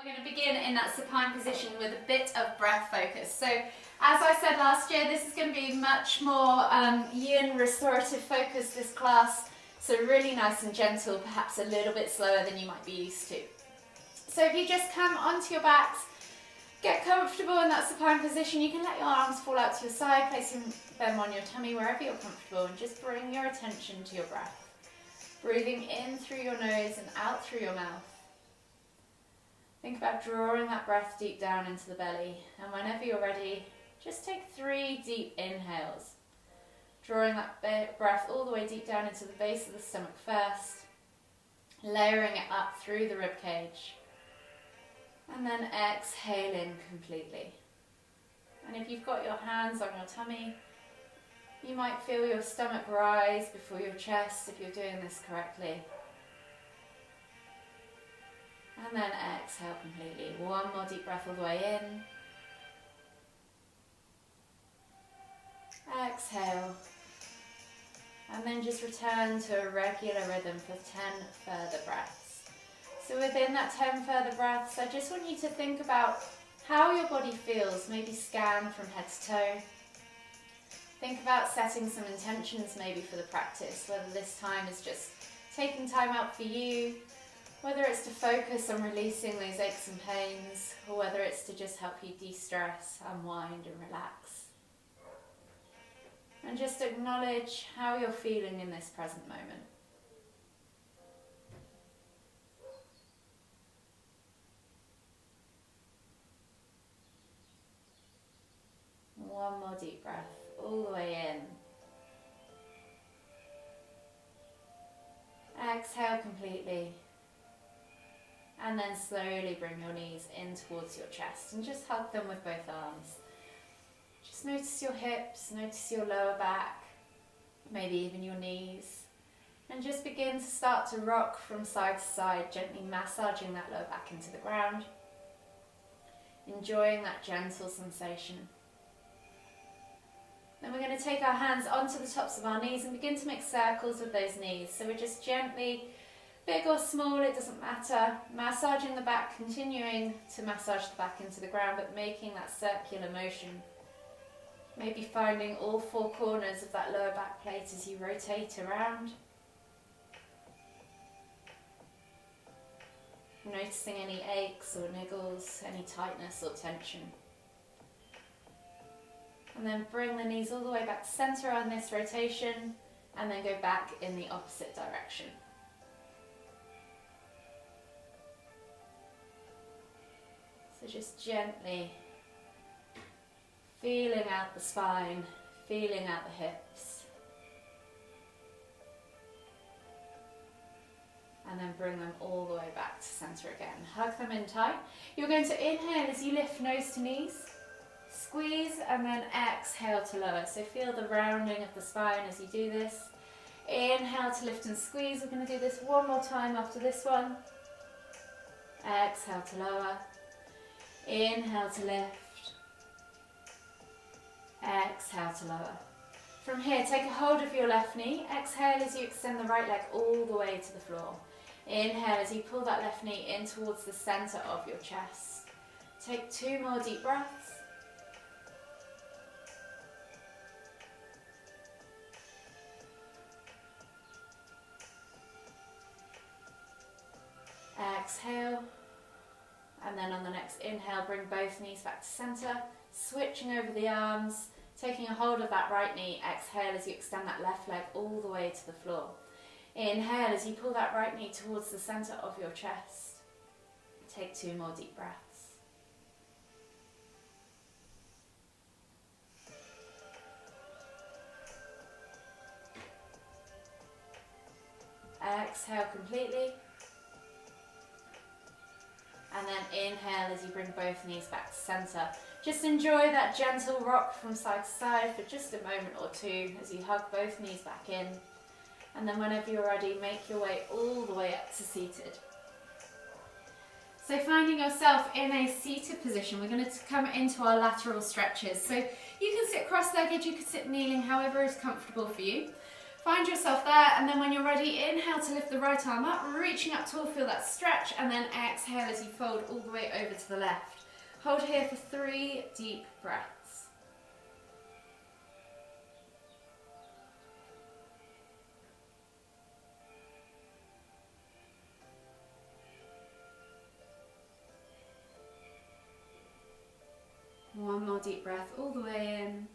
We're going to begin in that supine position with a bit of breath focus. So as I said last year, this is going to be much more yin restorative focus, this class. So really nice and gentle, perhaps a little bit slower than you might be used to. So if you just come onto your backs, get comfortable in that supine position. You can let your arms fall out to your side, placing them on your tummy wherever you're comfortable, and just bring your attention to your breath. Breathing in through your nose and out through your mouth. Think about drawing that breath deep down into the belly, and whenever you're ready, just take 3 deep inhales. Drawing that breath all the way deep down into the base of the stomach first, layering it up through the rib cage, and then exhaling completely. And if you've got your hands on your tummy, you might feel your stomach rise before your chest if you're doing this correctly. And then exhale completely. One more deep breath all the way in. Exhale. And then just return to a regular rhythm for 10 further breaths. So within that 10 further breaths, I just want you to think about how your body feels, maybe scan from head to toe. Think about setting some intentions maybe for the practice, whether this time is just taking time out for you, whether it's to focus on releasing those aches and pains, or whether it's to just help you de-stress, unwind and relax. And just acknowledge how you're feeling in this present moment. One more deep breath, all the way in. Exhale completely. And then slowly bring your knees in towards your chest and just hug them with both arms. Just notice your hips, notice your lower back, maybe even your knees. And just begin to start to rock from side to side, gently massaging that lower back into the ground. Enjoying that gentle sensation. Then we're going to take our hands onto the tops of our knees and begin to make circles with those knees. So we're just gently, big or small, it doesn't matter, massaging the back, continuing to massage the back into the ground, but making that circular motion. Maybe finding all 4 corners of that lower back plate as you rotate around. Noticing any aches or niggles, any tightness or tension. And then bring the knees all the way back to center on this rotation, and then go back in the opposite direction. So just gently feeling out the spine, feeling out the hips. And then bring them all the way back to center again. Hug them in tight. You're going to inhale as you lift nose to knees. Squeeze and then exhale to lower. So feel the rounding of the spine as you do this. Inhale to lift and squeeze. We're going to do this one more time after this one. Exhale to lower. Inhale to lift. Exhale to lower. From here, take a hold of your left knee. Exhale as you extend the right leg all the way to the floor. Inhale as you pull that left knee in towards the center of your chest. Take 2 more deep breaths. Exhale, and then on the next inhale, bring both knees back to center, switching over the arms, taking a hold of that right knee. Exhale as you extend that left leg all the way to the floor. Inhale as you pull that right knee towards the center of your chest. Take 2 more deep breaths. Exhale completely. And then inhale as you bring both knees back to center. Just enjoy that gentle rock from side to side for just a moment or 2 as you hug both knees back in. And then whenever you're ready, make your way all the way up to seated. So finding yourself in a seated position, we're going to come into our lateral stretches. So you can sit cross-legged, you can sit kneeling, however is comfortable for you. Find yourself there, and then when you're ready, inhale to lift the right arm up, reaching up tall, feel that stretch, and then exhale as you fold all the way over to the left. Hold here for 3 deep breaths. One more deep breath all the way in.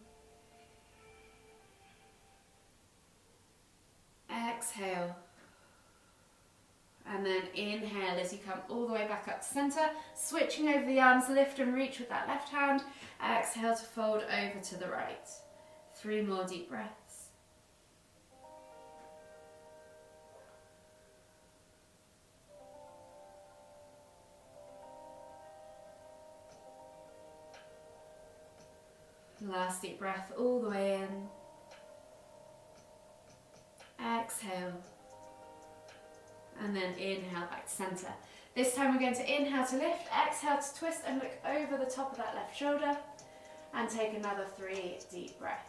Exhale. And then inhale as you come all the way back up to center, switching over the arms, lift and reach with that left hand. Exhale to fold over to the right. 3 more deep breaths. Last deep breath all the way in. Exhale. And then inhale back to center. This time we're going to inhale to lift, exhale to twist and look over the top of that left shoulder. And take another 3 deep breaths.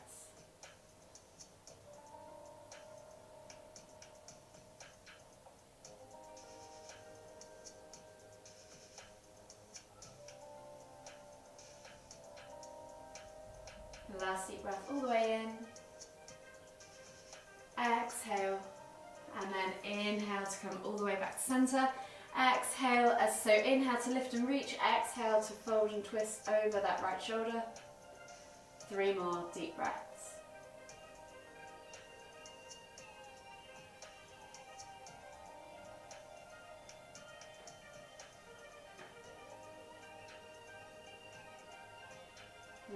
Last deep breath all the way in. Exhale. And then inhale to come all the way back to center. Exhale, so inhale to lift and reach. Exhale to fold and twist over that right shoulder. 3 more deep breaths.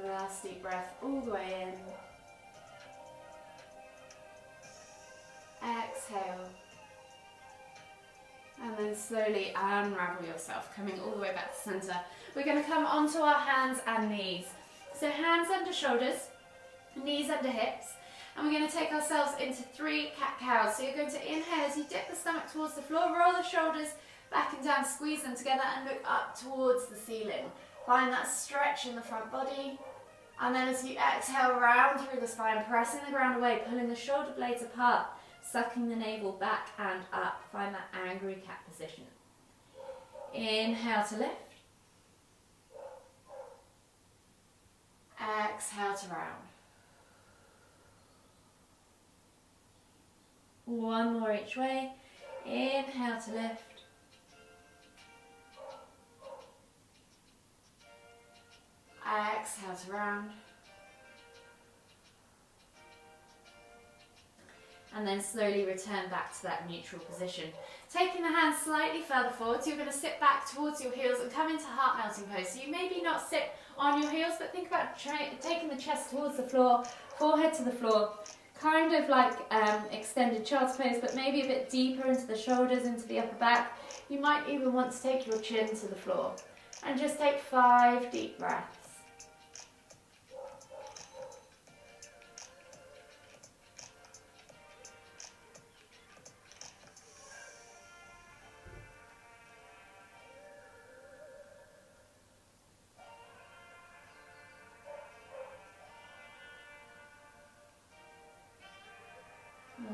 Last deep breath all the way in. Exhale. And then slowly unravel yourself, coming all the way back to center. We're going to come onto our hands and knees. So hands under shoulders, knees under hips. And we're going to take ourselves into 3 cat-cows. So you're going to inhale as you dip the stomach towards the floor, roll the shoulders back and down, squeeze them together and look up towards the ceiling. Find that stretch in the front body. And then as you exhale, round through the spine, pressing the ground away, pulling the shoulder blades apart, sucking the navel back and up. Find that angry cat position. Inhale to lift. Exhale to round. 1 more each way. Inhale to lift. Exhale to round. And then slowly return back to that neutral position. Taking the hands slightly further forward, so you're going to sit back towards your heels and come into heart melting pose. So you maybe not sit on your heels, but think about taking the chest towards the floor, forehead to the floor, kind of like extended child's pose, but maybe a bit deeper into the shoulders, into the upper back. You might even want to take your chin to the floor. And just take 5 deep breaths.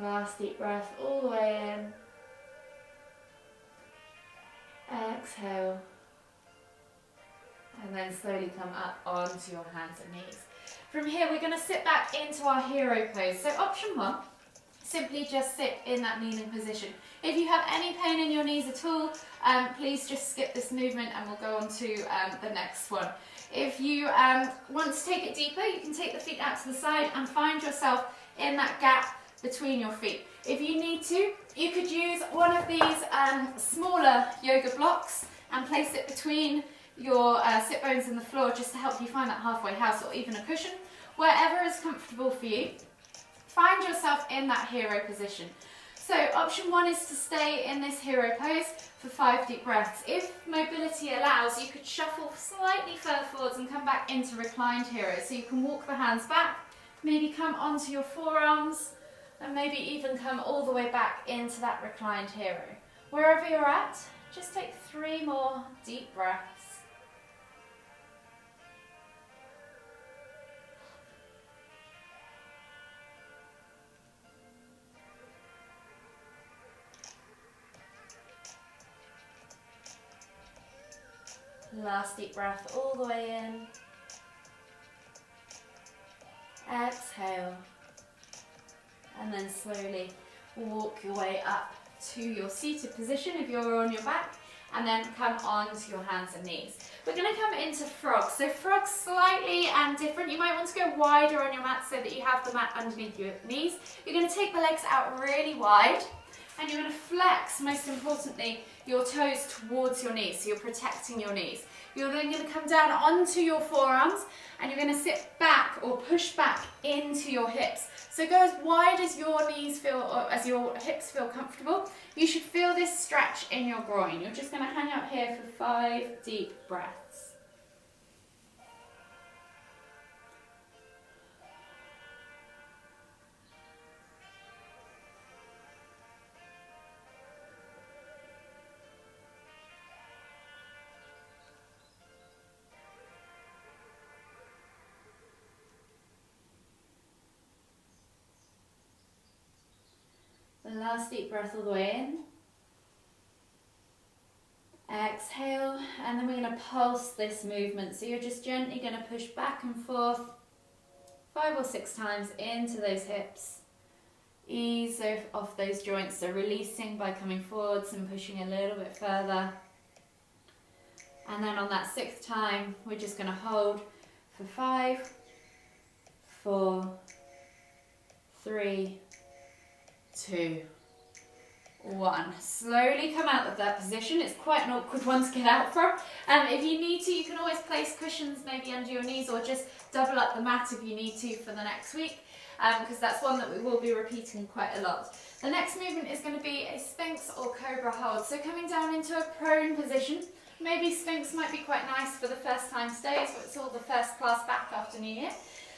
Last deep breath all the way in. Exhale. And then slowly come up onto your hands and knees. From here we're going to sit back into our hero pose. So option 1, simply just sit in that kneeling position. If you have any pain in your knees at all, please just skip this movement and we'll go on to the next one. If you want to take it deeper, you can take the feet out to the side and find yourself in that gap between your feet. If you need to, you could use one of these smaller yoga blocks and place it between your sit bones and the floor just to help you find that halfway house, or even a cushion, wherever is comfortable for you. Find yourself in that hero position. So option 1 is to stay in this hero pose for 5 deep breaths. If mobility allows, you could shuffle slightly further forwards and come back into reclined hero. So you can walk the hands back, maybe come onto your forearms, and maybe even come all the way back into that reclined hero. Wherever you're at, just take 3 more deep breaths. Last deep breath all the way in. Exhale. And then slowly walk your way up to your seated position if you're on your back, and then come onto your hands and knees. We're going to come into frog. So frog's slightly different. You might want to go wider on your mat so that you have the mat underneath your knees. You're going to take the legs out really wide, and you're going to flex, most importantly, your toes towards your knees, so you're protecting your knees. You're then going to come down onto your forearms, and you're going to sit back or push back into your hips. So go as wide as your knees feel, or as your hips feel comfortable. You should feel this stretch in your groin. You're just going to hang out here for 5 deep breaths. Last deep breath all the way in. Exhale, and then we're going to pulse this movement. So you're just gently going to push back and forth 5 or 6 times into those hips. Ease off those joints, so releasing by coming forwards and pushing a little bit further. And then on that 6th time, we're just going to hold for 5, 4, 3, 2, 1. Slowly come out of that position. It's quite an awkward one to get out from. If you need to, you can always place cushions maybe under your knees, or just double up the mat if you need to for the next week, because that's one that we will be repeating quite a lot. The next movement is going to be a Sphinx or Cobra hold. So coming down into a prone position. Maybe Sphinx might be quite nice for the first time stays, but it's all the first class back after New Year.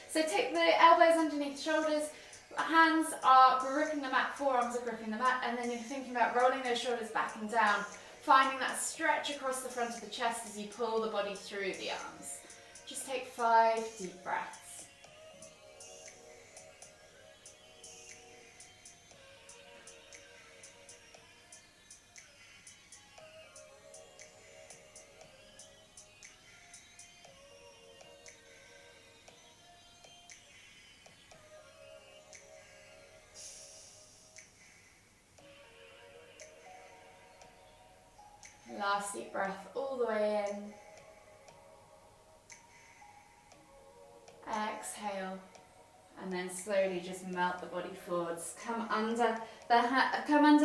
So take the elbows underneath the shoulders. Hands are gripping the mat, forearms are gripping the mat, and then you're thinking about rolling those shoulders back and down, finding that stretch across the front of the chest as you pull the body through the arms. Just take 5 deep breaths. Last deep breath all the way in. Exhale, and then slowly just melt the body forwards. Come under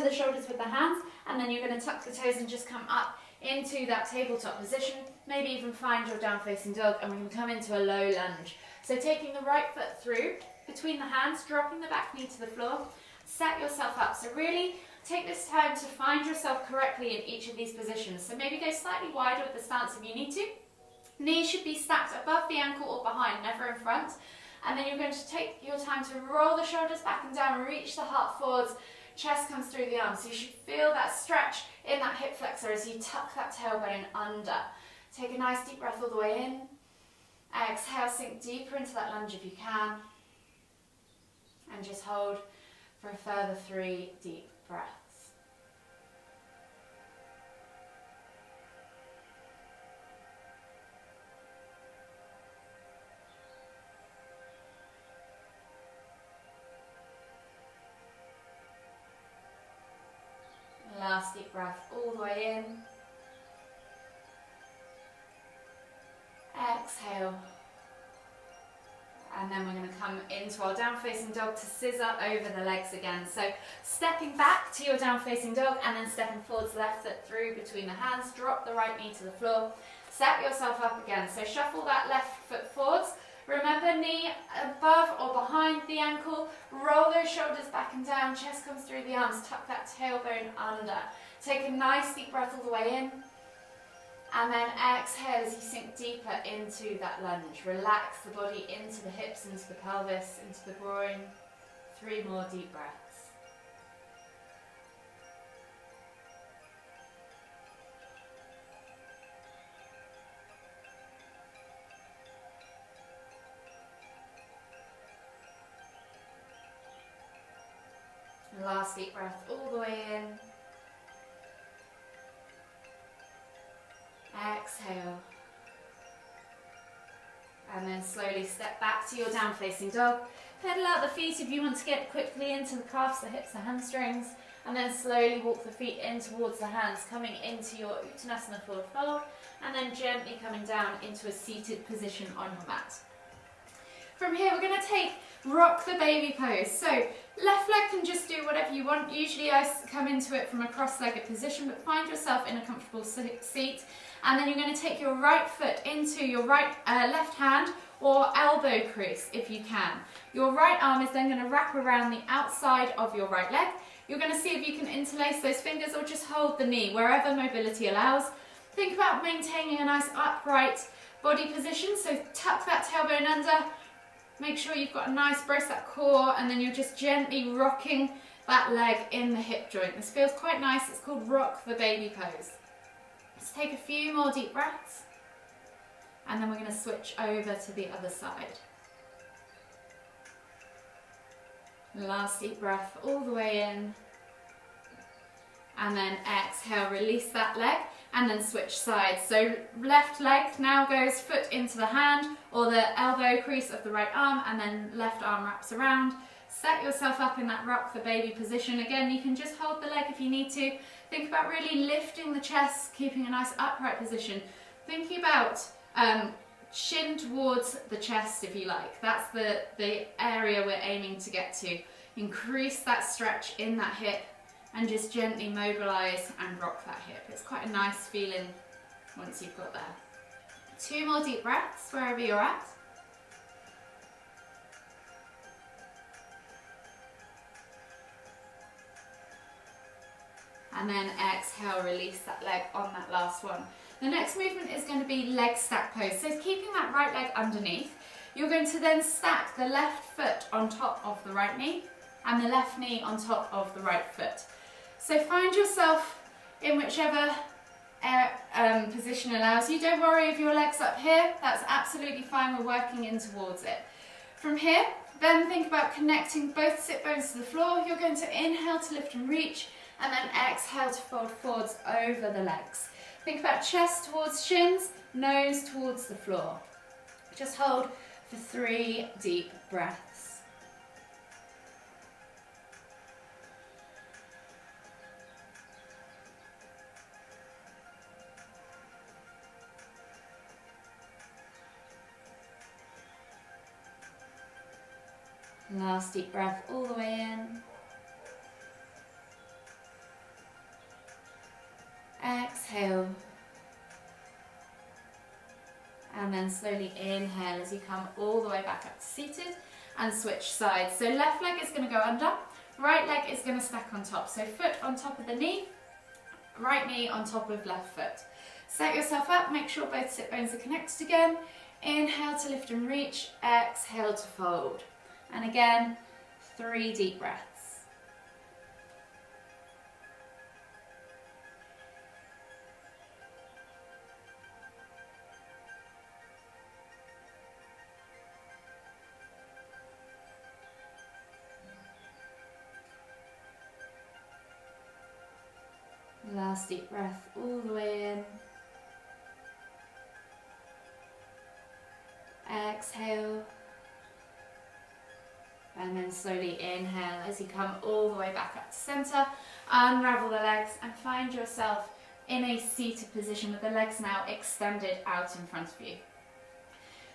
the shoulders with the hands, and then you're going to tuck the toes and just come up into that tabletop position. Maybe even find your down facing dog, and we're going to come into a low lunge. So taking the right foot through between the hands, dropping the back knee to the floor. Set yourself up. So really take this time to find yourself correctly in each of these positions. So maybe go slightly wider with the stance if you need to. Knees should be stacked above the ankle or behind, never in front. And then you're going to take your time to roll the shoulders back and down, reach the heart forwards, chest comes through the arms. So you should feel that stretch in that hip flexor as you tuck that tailbone under. Take a nice deep breath all the way in. Exhale, sink deeper into that lunge if you can. And just hold for a further 3 deep breaths. Last deep breath all the way in. Exhale. And then we're going to come into our down facing dog to scissor over the legs again. So stepping back to your down facing dog and then stepping forwards, left foot through between the hands, drop the right knee to the floor, set yourself up again. So shuffle that left foot forwards. Remember, knee above or behind the ankle, roll those shoulders back and down, chest comes through the arms, tuck that tailbone under. Take a nice deep breath all the way in. And then exhale as you sink deeper into that lunge. Relax the body into the hips, into the pelvis, into the groin. 3 more deep breaths. Last deep breath all the way in. exhale. And then slowly step back to your down facing dog. Pedal out the feet if you want to get quickly into the calves, the hips, the hamstrings. And then slowly walk the feet in towards the hands, coming into your Uttanasana forward fold. And then gently coming down into a seated position on your mat. From here, we're going to take rock the baby pose. So left leg can just do whatever you want. Usually I come into it from a cross-legged position, but find yourself in a comfortable seat. And then you're going to take your right foot into your left hand or elbow crease if you can. Your right arm is then going to wrap around the outside of your right leg. You're going to see if you can interlace those fingers or just hold the knee wherever mobility allows. Think about maintaining a nice upright body position. So tuck that tailbone under. Make sure you've got a nice brace that core, and then you're just gently rocking that leg in the hip joint. This feels quite nice. It's called rock the baby pose. Let's take a few more deep breaths, and then we're going to switch over to the other side. Last deep breath all the way in, and then exhale, release that leg, and then switch sides. So left leg now goes foot into the hand or the elbow crease of the right arm, and then left arm wraps around. Set yourself up in that rock the baby position. Again, you can just hold the leg if you need to. Think about really lifting the chest, keeping a nice upright position. Thinking about chin towards the chest if you like. That's the area we're aiming to get to. Increase that stretch in that hip and just gently mobilize and rock that hip. It's quite a nice feeling once you've got there. 2 more deep breaths wherever you're at. And then exhale, release that leg on that last one. The next movement is going to be leg stack pose. So keeping that right leg underneath, you're going to then stack the left foot on top of the right knee and the left knee on top of the right foot. So find yourself in whichever position allows you. Don't worry if your leg's up here, that's absolutely fine. We're working in towards it. From here, then think about connecting both sit bones to the floor. You're going to inhale to lift and reach, and then exhale to fold forwards over the legs. Think about chest towards shins, nose towards the floor. Just hold for 3 deep breaths. Last deep breath all the way in. Exhale. And then slowly inhale as you come all the way back up to seated and switch sides. So left leg is going to go under, right leg is going to stack on top. So foot on top of the knee, right knee on top of left foot. Set yourself up, make sure both sit bones are connected again. Inhale to lift and reach, exhale to fold. And again, 3 deep breaths. Last deep breath all the way in. Exhale. And then slowly inhale as you come all the way back up to center. Unravel the legs and find yourself in a seated position with the legs now extended out in front of you.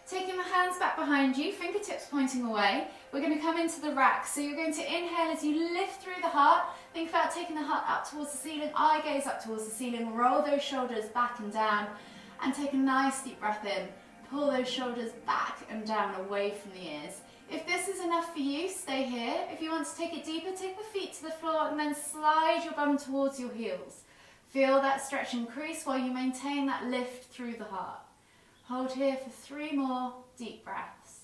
Taking the hands back behind you, fingertips pointing away, we're going to come into the rack. So you're going to inhale as you lift through the heart. Think about taking the heart up towards the ceiling, eye gaze up towards the ceiling, roll those shoulders back and down, and take a nice deep breath in. Pull those shoulders back and down away from the ears. If this is enough for you, stay here. If you want to take it deeper, take the feet to the floor and then slide your bum towards your heels. Feel that stretch increase while you maintain that lift through the heart. Hold here for 3 more deep breaths.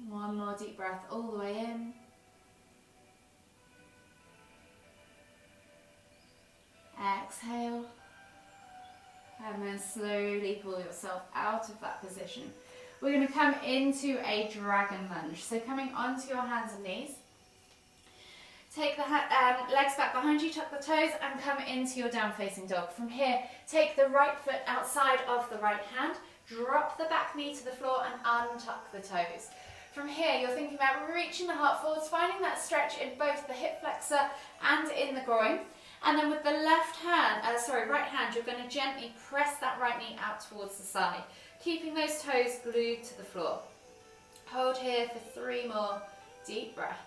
One more deep breath all the way in. Exhale. And and then slowly pull yourself out of that position. We're going to come into a dragon lunge. So coming onto your hands and knees. Take the legs back behind you, tuck the toes, and come into your down facing dog. From here, take the right foot outside of the right hand, drop the back knee to the floor and untuck the toes. From here, you're thinking about reaching the heart forwards, finding that stretch in both the hip flexor and in the groin. And then with the right hand, you're going to gently press that right knee out towards the side, keeping those toes glued to the floor. Hold here for 3 more deep breaths.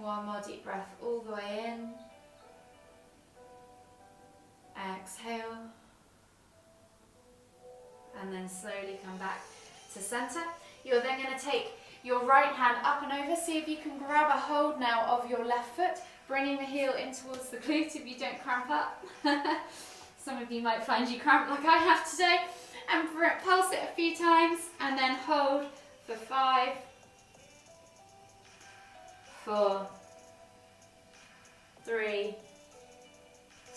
One more deep breath all the way in. Exhale. And then slowly come back to center. You're then going to take your right hand up and over. See if you can grab a hold now of your left foot, bringing the heel in towards the glute if you don't cramp up. Some of you might find you cramp like I have today. And pulse it a few times and then hold for 5, 4, 3,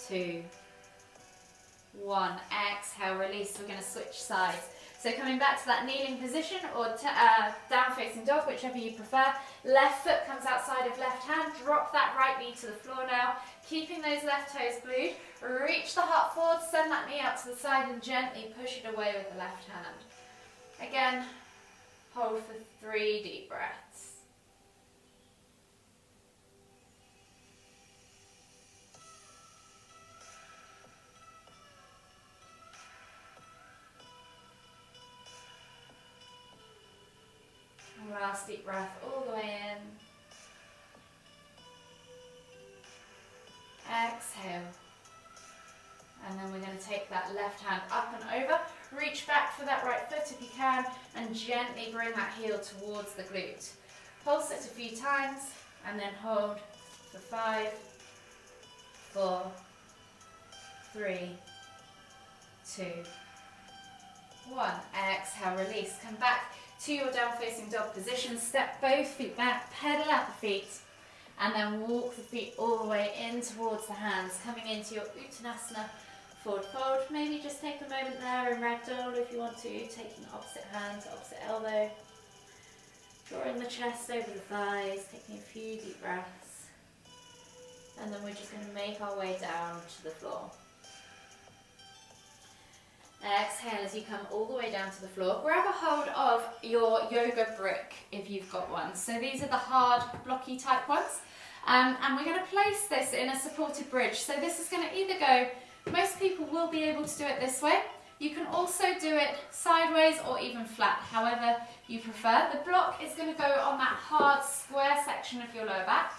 2, 1. Exhale, release. We're going to switch sides. So coming back to that kneeling position or down facing dog, whichever you prefer. Left foot comes outside of left hand. Drop that right knee to the floor now. Keeping those left toes glued. Reach the heart forward, send that knee out to the side and gently push it away with the left hand. Again, hold for 3 deep breaths. Last deep breath all the way in. Exhale. And then we're going to take that left hand up and over. Reach back for that right foot if you can and gently bring that heel towards the glute. Pulse it a few times and then hold for 5, 4, 3, 2, 1. Exhale, release. Come back to your down facing dog position. Step both feet back, pedal out the feet, and then walk the feet all the way in towards the hands, coming into your Uttanasana forward fold. Maybe just take a moment there in ragdoll if you want to, taking opposite hand to opposite elbow. Drawing the chest over the thighs, taking a few deep breaths. And then we're just going to make our way down to the floor. Exhale as you come all the way down to the floor. Grab a hold of your yoga brick if you've got one. So these are the hard, blocky type ones. And we're going to place this in a supported bridge. So this is going to either go, most people will be able to do it this way. You can also do it sideways or even flat, however you prefer. The block is going to go on that hard square section of your lower back.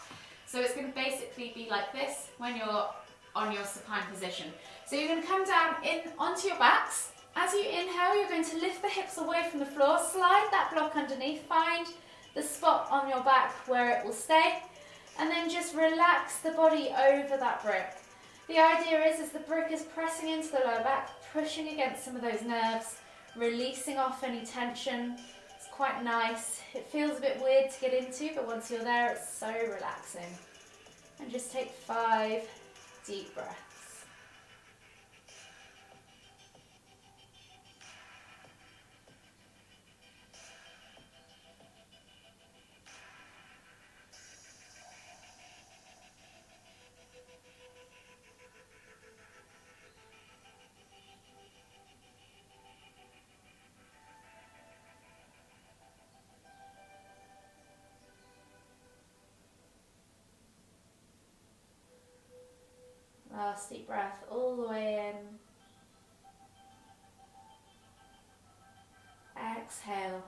So it's going to basically be like this when you're on your supine position. So you're going to come down onto your backs. As you inhale, you're going to lift the hips away from the floor, slide that block underneath, find the spot on your back where it will stay, and then just relax the body over that brick. The idea is the brick is pressing into the lower back, pushing against some of those nerves, releasing off any tension. It's quite nice. It feels a bit weird to get into, but once you're there, it's so relaxing. And just take 5 deep breaths. Last deep breath all the way in. Exhale.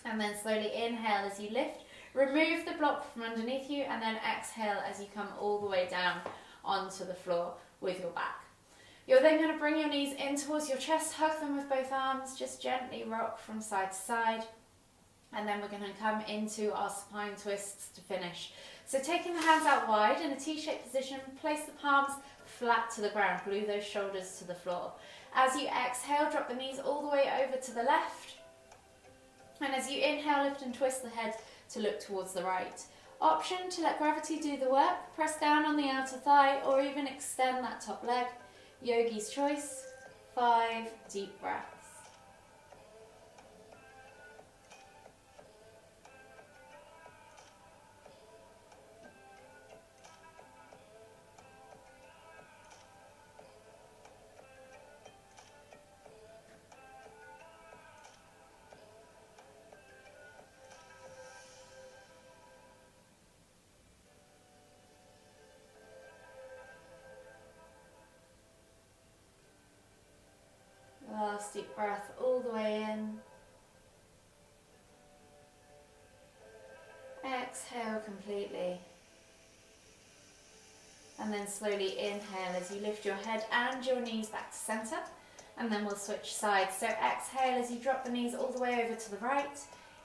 And then slowly inhale as you lift. Remove the block from underneath you and then exhale as you come all the way down onto the floor with your back. You're then going to bring your knees in towards your chest, hug them with both arms, just gently rock from side to side. And then we're going to come into our supine twists to finish. So taking the hands out wide in a T-shaped position, place the palms flat to the ground, glue those shoulders to the floor. As you exhale, drop the knees all the way over to the left. And as you inhale, lift and twist the head to look towards the right. Option to let gravity do the work, press down on the outer thigh or even extend that top leg. Yogi's choice. 5 deep breaths. Last deep breath all the way in. Exhale completely. And then slowly inhale as you lift your head and your knees back to center. And then we'll switch sides. So exhale as you drop the knees all the way over to the right.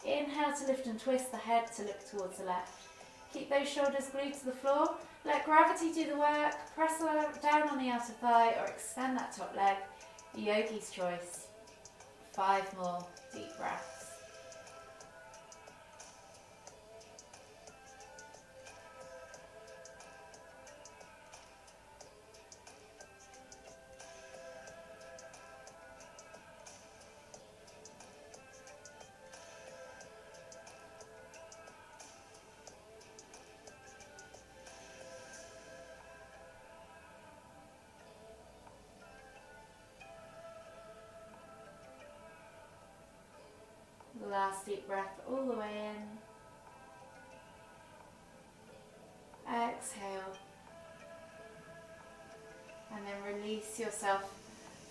Inhale to lift and twist the head to look towards the left. Keep those shoulders glued to the floor. Let gravity do the work. Press down on the outer thigh or extend that top leg. Yogi's choice. 5 more deep breaths. Last deep breath all the way in. Exhale. And then release yourself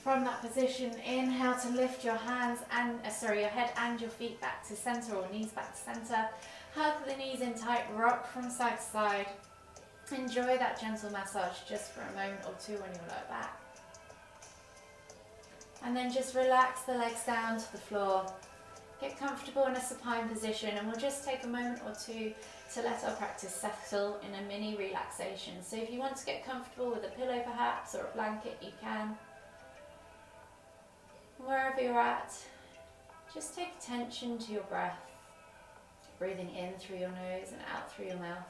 from that position. Inhale to lift your hands and your head and your feet back to center or knees back to center. Hug the knees in tight, rock from side to side. Enjoy that gentle massage just for a moment or two on your lower back. And then just relax the legs down to the floor. Get comfortable in a supine position, and we'll just take a moment or two to let our practice settle in a mini relaxation. So if you want to get comfortable with a pillow perhaps or a blanket, you can. Wherever you're at, just take attention to your breath. Breathing in through your nose and out through your mouth.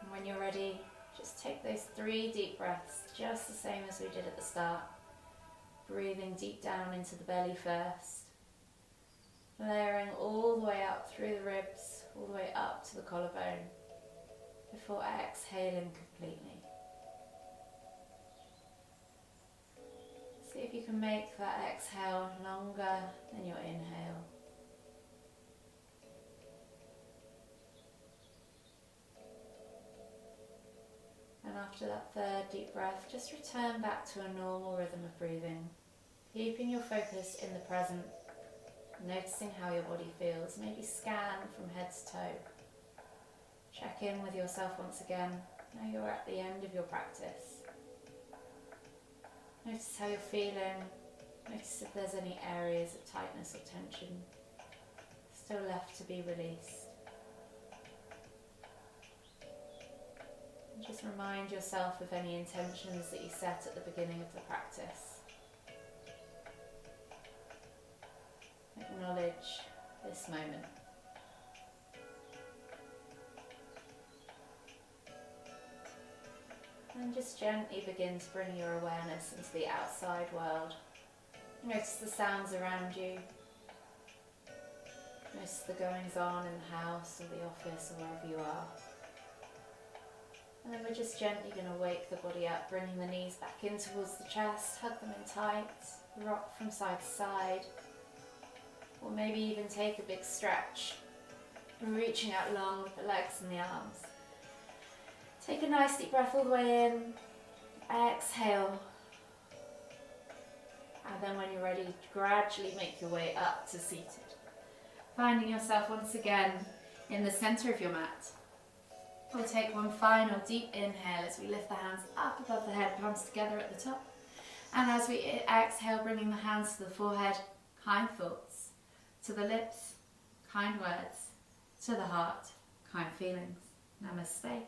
And when you're ready, just take those 3 deep breaths, just the same as we did at the start. Breathing deep down into the belly first. Layering all the way up through the ribs, all the way up to the collarbone, before exhaling completely. See if you can make that exhale longer than your inhale. And after that 3rd deep breath, just return back to a normal rhythm of breathing, keeping your focus in the present. Noticing how your body feels. Maybe scan from head to toe. Check in with yourself once again. Now you're at the end of your practice. Notice how you're feeling. Notice if there's any areas of tightness or tension still left to be released. And just remind yourself of any intentions that you set at the beginning of the practice. Acknowledge this moment. And just gently begin to bring your awareness into the outside world. Notice the sounds around you. Notice the goings on in the house or the office or wherever you are. And then we're just gently going to wake the body up, bringing the knees back in towards the chest, hug them in tight, rock from side to side. Or maybe even take a big stretch, reaching out long with the legs and the arms. Take a nice deep breath all the way in, exhale. And then when you're ready, gradually make your way up to seated. Finding yourself once again in the center of your mat. We'll take one final deep inhale as we lift the hands up above the head, palms together at the top. And as we exhale, bringing the hands to the forehead, kind thoughts. To the lips, kind words. To the heart, kind feelings. Namaste.